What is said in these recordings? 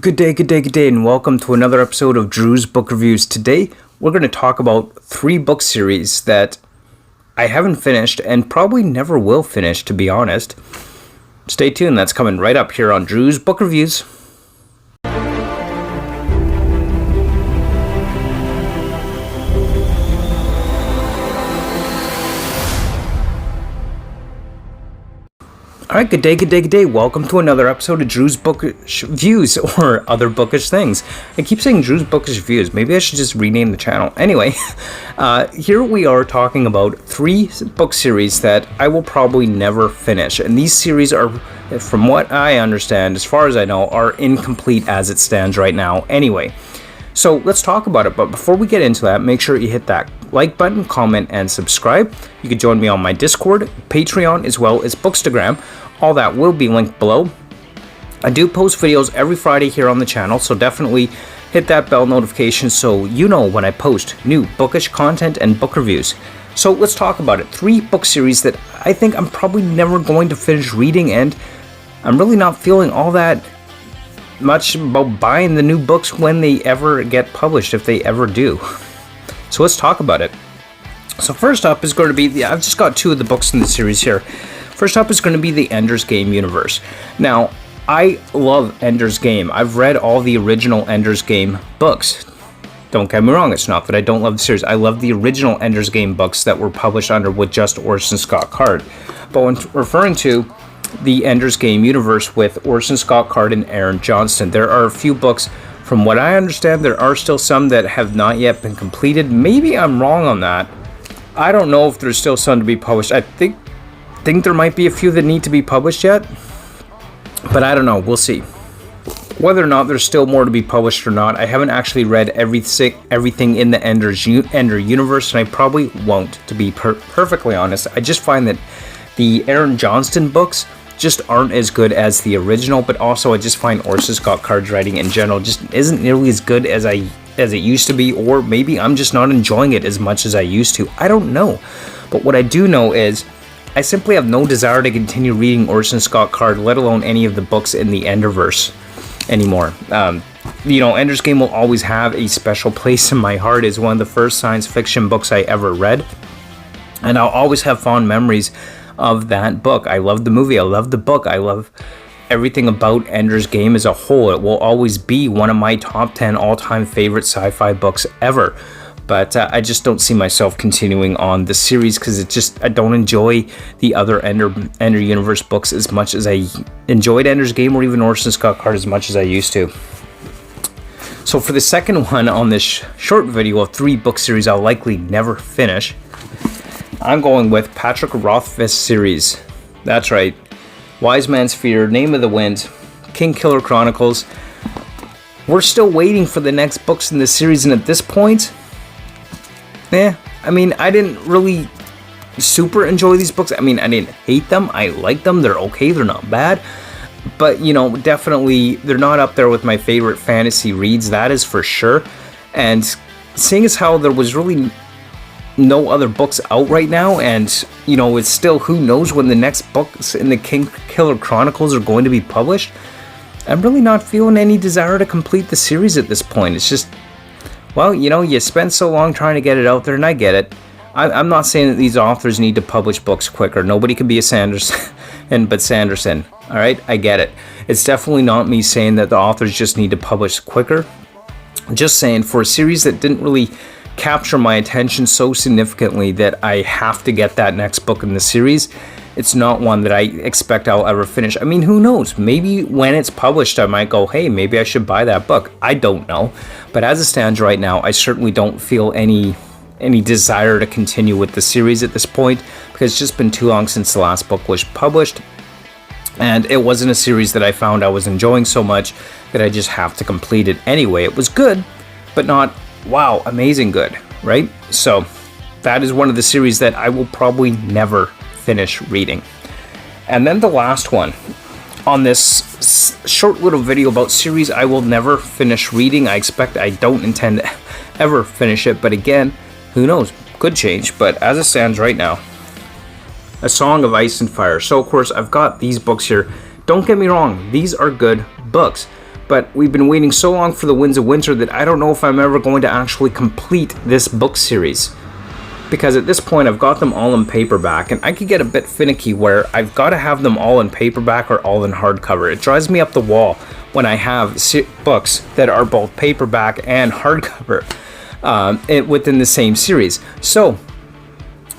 Good day, good day, good day, and welcome to another episode of Drew's Book Reviews. Today, we're going to talk about 3 book series that I haven't finished and probably never will finish, to be honest. Stay tuned, that's coming right up here on Drew's Book Reviews. Alright, good day, good day, good day. Welcome to another episode of Drew's Bookish Views, or Other Bookish Things. I keep saying Drew's Bookish Views. Maybe I should just rename the channel. Anyway, here we are talking about 3 book series that I will probably never finish. And these series are, from what I understand, as far as I know, are incomplete as it stands right now. Anyway, so let's talk about it. But before we get into that, make sure you hit that like button, comment, and subscribe. You can join me on my Discord, Patreon, as well as Bookstagram. All that will be linked below. I do post videos every Friday here on the channel, so definitely hit that bell notification so you know when I post new bookish content and book reviews. So let's talk about it. 3 book series that I think I'm probably never going to finish reading, and I'm really not feeling all that much about buying the new books when they ever get published, if they ever do. So let's talk about it. So first up is going to be, I've just got 2 of the books in the series here. First up is going to be the Ender's Game universe. Now, I love Ender's Game. I've read all the original Ender's Game books. Don't get me wrong, it's not that I don't love the series. I love the original Ender's Game books that were published under with just Orson Scott Card. But when referring to the Ender's Game universe with Orson Scott Card and Aaron Johnston, there are a few books. From what I understand, there are still some that have not yet been completed. Maybe I'm wrong on that. I don't know if there's still some to be published. I think there might be a few that need to be published yet, but I don't know. We'll see. Whether or not there's still more to be published or not, I haven't actually read everything in the Ender universe, and I probably won't, to be perfectly honest. I just find that the Aaron Johnston books just aren't as good as the original, but also I just find Orson Scott Card's writing in general just isn't nearly as good as it used to be, or maybe I'm just not enjoying it as much as I used to. I don't know. But what I do know is I simply have no desire to continue reading Orson Scott Card, let alone any of the books in the Enderverse anymore. Ender's Game will always have a special place in my heart. It's one of the first science fiction books I ever read, and I'll always have fond memories of that book. I love the movie, I love the book, I love everything about Ender's Game as a whole. It will always be one of my top 10 all-time favorite sci-fi books ever. But I just don't see myself continuing on the series because I don't enjoy the other Ender Universe books as much as I enjoyed Ender's Game or even Orson Scott Card as much as I used to. So for the second one on this short video of 3 book series I'll likely never finish, I'm going with Patrick Rothfuss series. That's right. Wise Man's Fear, Name of the Wind, King Killer Chronicles. We're still waiting for the next books in the series, and at this point, I didn't really super enjoy these books. I didn't hate them. I like them. They're okay. They're not bad. But, definitely they're not up there with my favorite fantasy reads. That is for sure. And seeing as how there was really no other books out right now, and, it's still who knows when the next books in the King Killer Chronicles are going to be published, I'm really not feeling any desire to complete the series at this point. It's just, well, you spend so long trying to get it out there, and I get it. I'm not saying that these authors need to publish books quicker. Nobody can be a Sanderson, but Sanderson. All right, I get it. It's definitely not me saying that the authors just need to publish quicker. I'm just saying, for a series that didn't really capture my attention so significantly that I have to get that next book in the series, it's not one that I expect I'll ever finish. Who knows? Maybe when it's published, I might go, hey, maybe I should buy that book. I don't know. But as it stands right now, I certainly don't feel any desire to continue with the series at this point, because it's just been too long since the last book was published. And it wasn't a series that I found I was enjoying so much that I just have to complete it anyway. It was good, but not, wow, amazing good, right? So that is one of the series that I will probably never finish reading. And then the last one on this short little video about series I will never finish reading. I don't intend to ever finish it, but again, who knows, could change. But as it stands right now, A Song of Ice and Fire. So of course I've got these books here. Don't get me wrong, these are good books, but we've been waiting so long for the Winds of Winter that I don't know if I'm ever going to actually complete this book series. Because at this point I've got them all in paperback, and I could get a bit finicky where I've got to have them all in paperback or all in hardcover. It drives me up the wall when I have books that are both paperback and hardcover within the same series. So,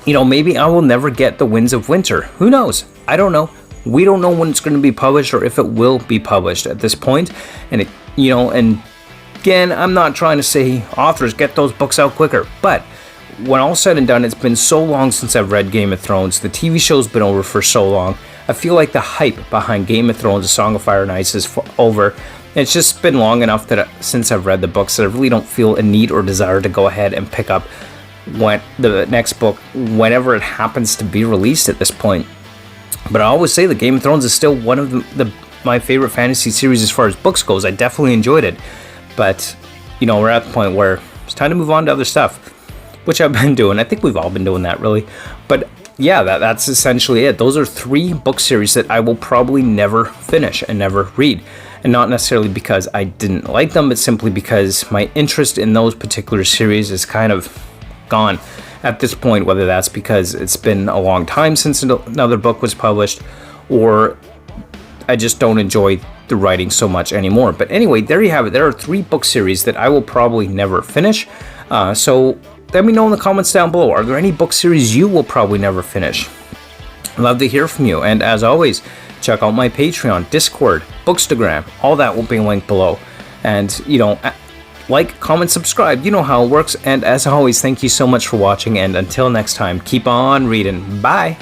maybe I will never get the Winds of Winter. Who knows? I don't know. We don't know when it's going to be published or if it will be published at this point. And and again, I'm not trying to say authors get those books out quicker, but when all said and done, it's been so long since I've read Game of Thrones. The TV show's been over for so long. I feel like the hype behind Game of Thrones, A Song of Fire and Ice is over. It's just been long enough that since I've read the books that I really don't feel a need or desire to go ahead and pick up the next book whenever it happens to be released at this point. But I always say that Game of Thrones is still one of my favorite fantasy series as far as books goes. I definitely enjoyed it. But, we're at the point where it's time to move on to other stuff, which I've been doing. I think we've all been doing that, really. But yeah, that's essentially it. Those are 3 book series that I will probably never finish and never read. And not necessarily because I didn't like them, but simply because my interest in those particular series is kind of gone at this point, whether that's because it's been a long time since another book was published, or I just don't enjoy the writing so much anymore. But anyway, there you have it. There are 3 book series that I will probably never finish. So let me know in the comments down below. Are there any book series you will probably never finish? I'd love to hear from you. And as always, check out my Patreon, Discord, Bookstagram. All that will be linked below. And, like, comment, subscribe. You know how it works. And as always, thank you so much for watching. And until next time, keep on reading. Bye.